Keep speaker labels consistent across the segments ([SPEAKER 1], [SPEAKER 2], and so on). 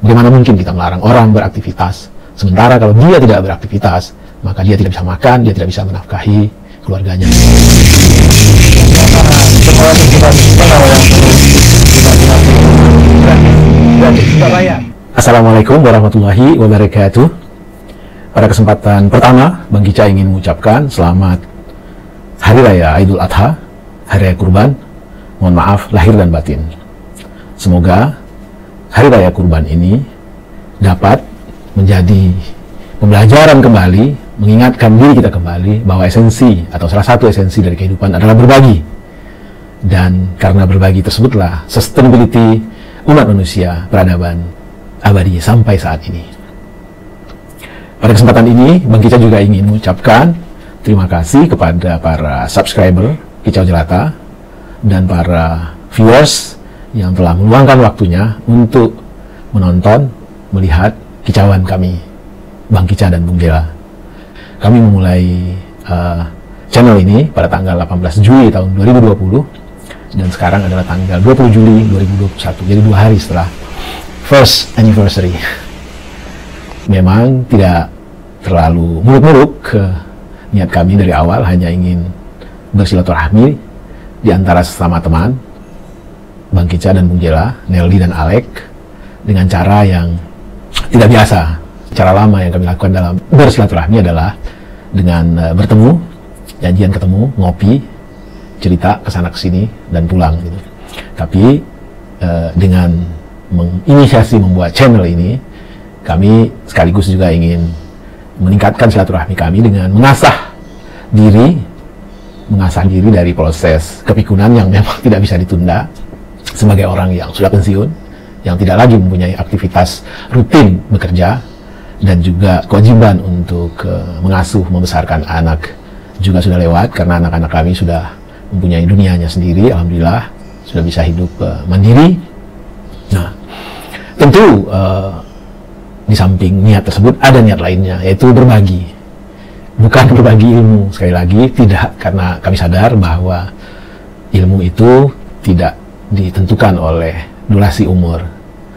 [SPEAKER 1] Bagaimana mungkin kita melarang orang beraktivitas, sementara kalau dia tidak beraktivitas, maka dia tidak bisa makan, dia tidak bisa menafkahi keluarganya. Assalamualaikum warahmatullahi wabarakatuh. Pada kesempatan pertama, Bang Kicca ingin mengucapkan selamat Hari Raya Idul Adha, Hari Raya Kurban. Mohon maaf lahir dan batin. Semoga Hari Raya Kurban ini dapat menjadi pembelajaran kembali, mengingatkan diri kita kembali bahwa esensi atau salah satu esensi dari kehidupan adalah berbagi. Dan karena berbagi tersebutlah sustainability umat manusia peradaban abadi sampai saat ini. Pada kesempatan ini, Bang Kicca juga ingin mengucapkan terima kasih kepada para subscriber Kicau Jelata dan para viewers yang telah meluangkan waktunya untuk menonton, melihat kicauan kami, Bang Kicca dan Bung Jela. Kami memulai channel ini pada tanggal 18 Juli tahun 2020 dan sekarang adalah tanggal 20 Juli 2021, jadi 2 hari setelah first anniversary. Memang tidak terlalu muluk-muluk, niat kami dari awal hanya ingin bersilaturahmi di antara sesama teman, Bang Kicca dan Bung Jela, Neldi dan Alek, dengan cara yang tidak biasa. Cara lama yang kami lakukan dalam bersilaturahmi adalah dengan bertemu, janjian ketemu, ngopi, cerita kesana kesini dan pulang gitu. Tapi dengan menginisiasi membuat channel ini, kami sekaligus juga ingin meningkatkan silaturahmi kami dengan mengasah diri dari proses kepikunan yang memang tidak bisa ditunda sebagai orang yang sudah pensiun, yang tidak lagi mempunyai aktivitas rutin bekerja, dan juga kewajiban untuk mengasuh, membesarkan anak juga sudah lewat, karena anak-anak kami sudah mempunyai dunianya sendiri, alhamdulillah sudah bisa hidup mandiri. Nah, tentu di samping niat tersebut ada niat lainnya, yaitu berbagi. Bukan berbagi ilmu, sekali lagi tidak, karena kami sadar bahwa ilmu itu tidak ditentukan oleh durasi umur.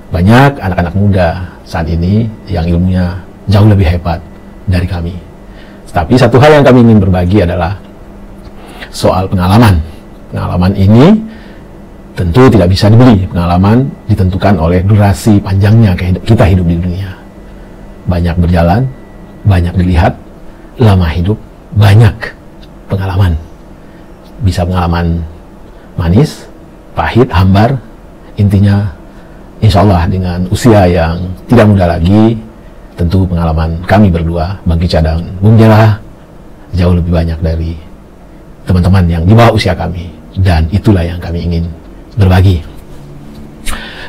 [SPEAKER 1] Banyak anak-anak muda saat ini yang ilmunya jauh lebih hebat dari kami. Tapi satu hal yang kami ingin berbagi adalah soal pengalaman. Pengalaman ini tentu tidak bisa dibeli. Pengalaman ditentukan oleh durasi panjangnya kita hidup di dunia. Banyak berjalan, banyak dilihat, lama hidup, banyak pengalaman. Bisa pengalaman manis, pahit, hambar, intinya insya Allah dengan usia yang tidak muda lagi, tentu pengalaman kami berdua, Bang Kicca dan Bung Jela, jauh lebih banyak dari teman-teman yang di bawah usia kami, dan itulah yang kami ingin berbagi.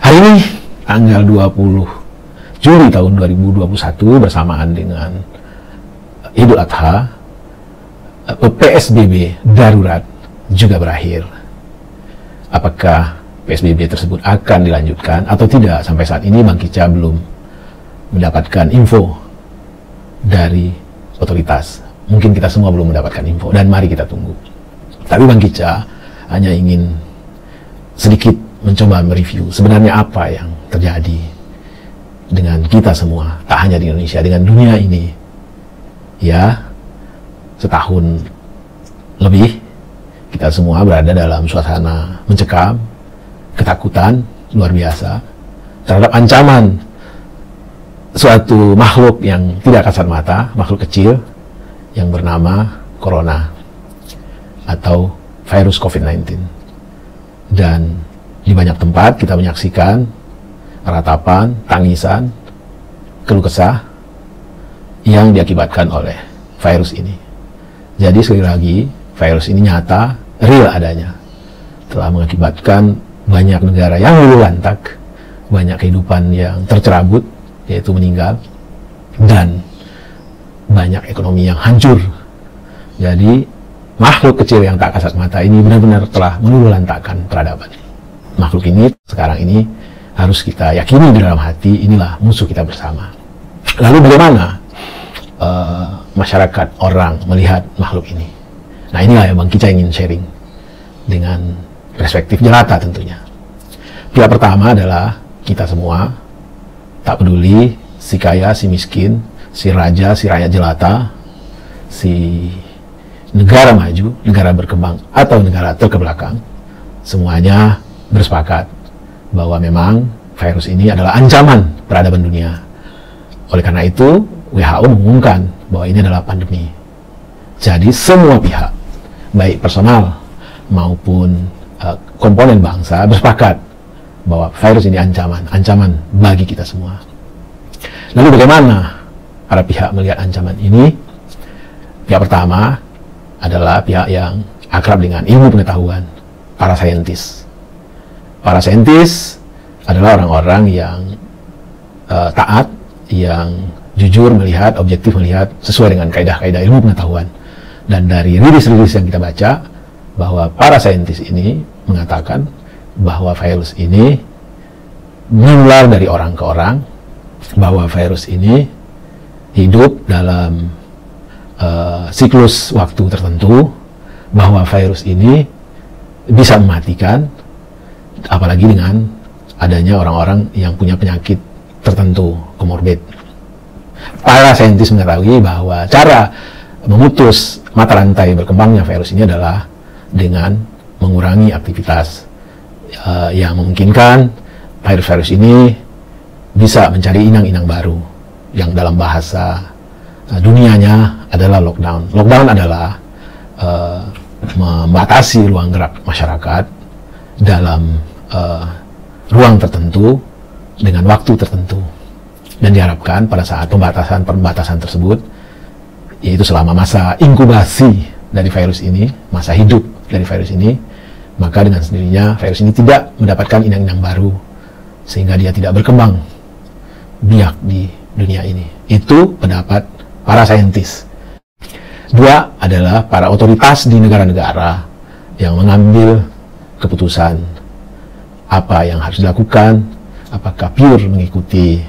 [SPEAKER 1] Hari ini tanggal 20 Juli tahun 2021 bersamaan dengan Idul Adha, PSBB darurat juga berakhir. Apakah PSBB tersebut akan dilanjutkan atau tidak? Sampai saat ini Bang Kicca belum mendapatkan info dari otoritas. Mungkin kita semua belum mendapatkan info, dan mari kita tunggu. Tapi Bang Kicca hanya ingin sedikit mencoba mereview sebenarnya apa yang terjadi dengan kita semua, tak hanya di Indonesia, dengan dunia ini. Ya, setahun lebih kita semua berada dalam suasana mencekam, ketakutan luar biasa terhadap ancaman suatu makhluk yang tidak kasat mata, makhluk kecil yang bernama Corona atau virus COVID-19. Dan di banyak tempat kita menyaksikan ratapan, tangisan, keluh kesah yang diakibatkan oleh virus ini. Jadi sekali lagi, virus ini nyata, real adanya, telah mengakibatkan banyak negara yang luluh lantak, banyak kehidupan yang tercerabut, yaitu meninggal, dan banyak ekonomi yang hancur. Jadi makhluk kecil yang tak kasat mata ini benar-benar telah meluluh lantakkan peradaban. Makhluk ini sekarang ini harus kita yakini di dalam hati, inilah musuh kita bersama. Lalu bagaimana masyarakat, orang melihat makhluk ini? Nah, inilah yang Bang Kicca ingin sharing dengan perspektif Jelata tentunya. Pihak pertama adalah kita semua, Tak peduli si kaya, si miskin, si raja, si rakyat jelata, si negara maju, negara berkembang, atau negara terkebelakang, semuanya bersepakat bahwa memang virus ini adalah ancaman peradaban dunia. Oleh karena itu, WHO mengumumkan bahwa ini adalah pandemi. Jadi semua pihak, baik personal maupun komponen bangsa, bersepakat bahwa virus ini ancaman bagi kita semua. Lalu bagaimana para pihak melihat ancaman ini? Pihak pertama adalah pihak yang akrab dengan ilmu pengetahuan, para saintis. Para saintis adalah orang-orang yang taat, yang jujur melihat, objektif melihat, sesuai dengan kaidah-kaidah ilmu pengetahuan. Dan dari rilis-rilis yang kita baca, bahwa para saintis ini mengatakan bahwa virus ini menular dari orang ke orang, bahwa virus ini hidup dalam siklus waktu tertentu, bahwa virus ini bisa mematikan, apalagi dengan adanya orang-orang yang punya penyakit tertentu, komorbid. Para saintis mengetahui bahwa cara memutus mata rantai berkembangnya virus ini adalah dengan mengurangi aktivitas yang memungkinkan virus-virus ini bisa mencari inang-inang baru, yang dalam bahasa dunianya adalah lockdown. Lockdown adalah membatasi ruang gerak masyarakat dalam ruang tertentu dengan waktu tertentu, dan diharapkan pada saat pembatasan tersebut, yaitu selama masa inkubasi dari virus ini, masa hidup dari virus ini, maka dengan sendirinya virus ini tidak mendapatkan inang-inang baru, sehingga dia tidak berkembang biak di dunia ini. Itu pendapat para saintis. Dua adalah para otoritas di negara-negara yang mengambil keputusan apa yang harus dilakukan, apakah pure mengikuti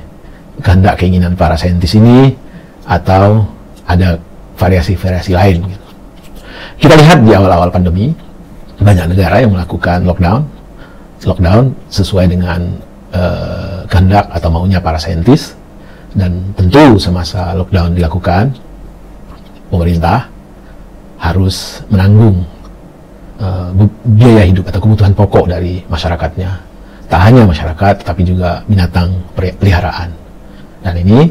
[SPEAKER 1] kehendak keinginan para saintis ini, atau ada variasi-variasi lain. Kita lihat di awal-awal pandemi, banyak negara yang melakukan lockdown sesuai dengan kehendak atau maunya para saintis, dan tentu semasa lockdown dilakukan, pemerintah harus menanggung biaya hidup atau kebutuhan pokok dari masyarakatnya. Tak hanya masyarakat, tapi juga binatang peliharaan. Dan ini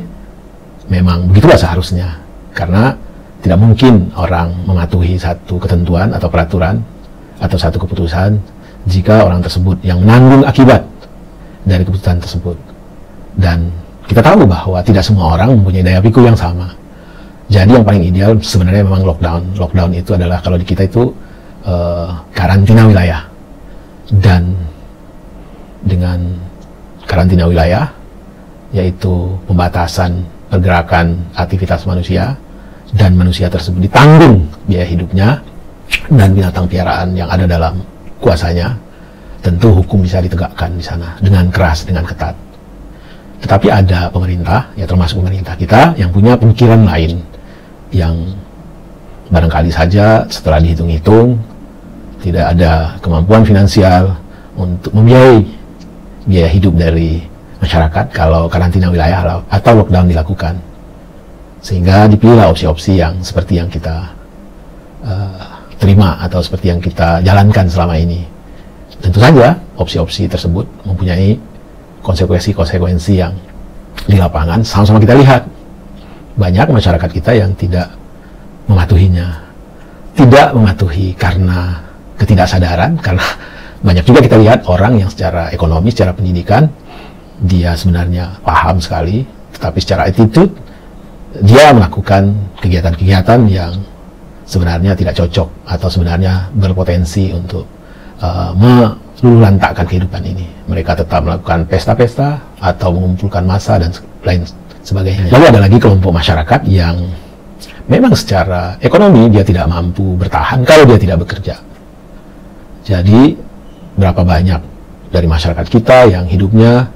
[SPEAKER 1] memang begitulah seharusnya, karena tidak mungkin orang mematuhi satu ketentuan atau peraturan atau satu keputusan jika orang tersebut yang menanggung akibat dari keputusan tersebut. Dan kita tahu bahwa tidak semua orang mempunyai daya pikul yang sama. Jadi yang paling ideal sebenarnya memang lockdown. Lockdown itu adalah, kalau di kita itu karantina wilayah. Dan dengan karantina wilayah, yaitu pembatasan pergerakan aktivitas manusia, dan manusia tersebut ditanggung biaya hidupnya, dan binatang piaraan yang ada dalam kuasanya, tentu hukum bisa ditegakkan di sana dengan keras, dengan ketat. Tetapi ada pemerintah, ya termasuk pemerintah kita, yang punya pemikiran lain, yang barangkali saja setelah dihitung-hitung tidak ada kemampuan finansial untuk membiayai biaya hidup dari masyarakat kalau karantina wilayah atau lockdown dilakukan, sehingga dipilihlah opsi-opsi yang seperti yang kita terima atau seperti yang kita jalankan selama ini. Tentu saja opsi-opsi tersebut mempunyai konsekuensi-konsekuensi yang di lapangan sama-sama kita lihat. Banyak masyarakat kita yang tidak mematuhinya, tidak mematuhi karena ketidaksadaran, karena banyak juga kita lihat orang yang secara ekonomi, secara pendidikan dia sebenarnya paham sekali, tetapi secara attitude dia melakukan kegiatan-kegiatan yang sebenarnya tidak cocok atau sebenarnya berpotensi untuk meluluhlantakkan kehidupan ini. Mereka tetap melakukan pesta-pesta atau mengumpulkan massa dan lain sebagainya. Lalu ada lagi kelompok masyarakat yang memang secara ekonomi dia tidak mampu bertahan kalau dia tidak bekerja. Jadi berapa banyak dari masyarakat kita yang hidupnya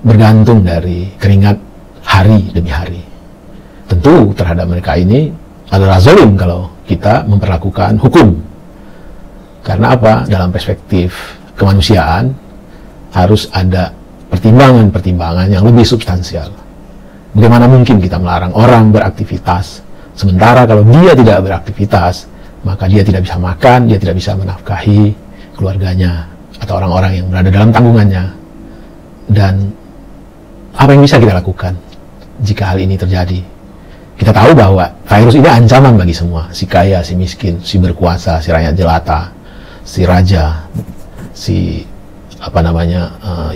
[SPEAKER 1] bergantung dari keringat hari demi hari. Tentu terhadap mereka ini adalah zalim kalau kita memperlakukan hukum. Karena apa? Dalam perspektif kemanusiaan harus ada pertimbangan-pertimbangan yang lebih substansial. Bagaimana mungkin kita melarang orang beraktivitas, sementara kalau dia tidak beraktivitas, maka dia tidak bisa makan, dia tidak bisa menafkahi keluarganya atau orang-orang yang berada dalam tanggungannya. Dan apa yang bisa kita lakukan jika hal ini terjadi? Kita tahu bahwa virus ini ancaman bagi semua, si kaya, si miskin, si berkuasa, si rakyat jelata, si raja, si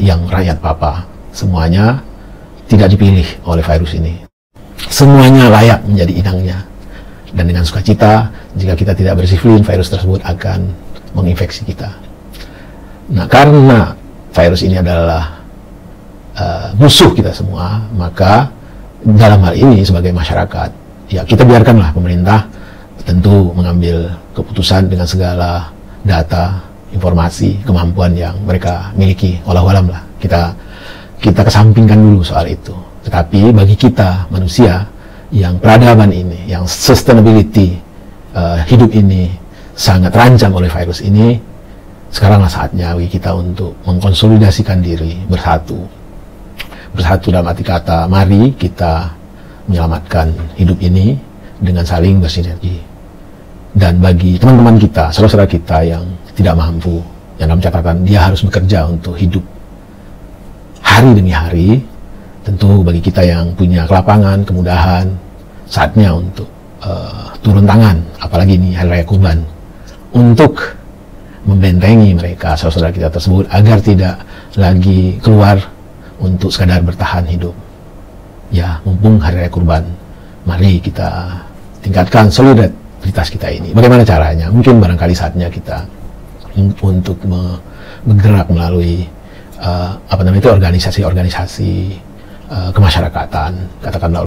[SPEAKER 1] yang rakyat papa, semuanya tidak dipilih oleh virus ini. Semuanya layak menjadi inangnya. Dan dengan sukacita, jika kita tidak berdisiplin, virus tersebut akan menginfeksi kita. Nah, karena virus ini adalah musuh kita semua, maka dalam hal ini sebagai masyarakat, ya kita biarkanlah pemerintah tentu mengambil keputusan dengan segala data, informasi, kemampuan yang mereka miliki. Wallahu alam lah, kita kesampingkan dulu soal itu. Tetapi bagi kita manusia yang peradaban ini, yang sustainability hidup ini sangat terancam oleh virus ini, sekaranglah saatnya bagi kita untuk mengkonsolidasikan diri, bersatu dalam arti kata, mari kita menyelamatkan hidup ini dengan saling bersinergi. Dan bagi teman-teman kita, saudara-saudara kita yang tidak mampu, yang dalam catatan dia harus bekerja untuk hidup hari demi hari, tentu bagi kita yang punya kelapangan, kemudahan, saatnya untuk turun tangan, apalagi ini Hari Raya Kurban, untuk membentengi mereka, saudara-saudara kita tersebut, agar tidak lagi keluar untuk sekadar bertahan hidup. Ya, mumpung Hari Raya Kurban, mari kita tingkatkan solidaritas kita ini. Bagaimana caranya? Mungkin barangkali saatnya kita untuk bergerak melalui organisasi-organisasi kemasyarakatan, katakanlah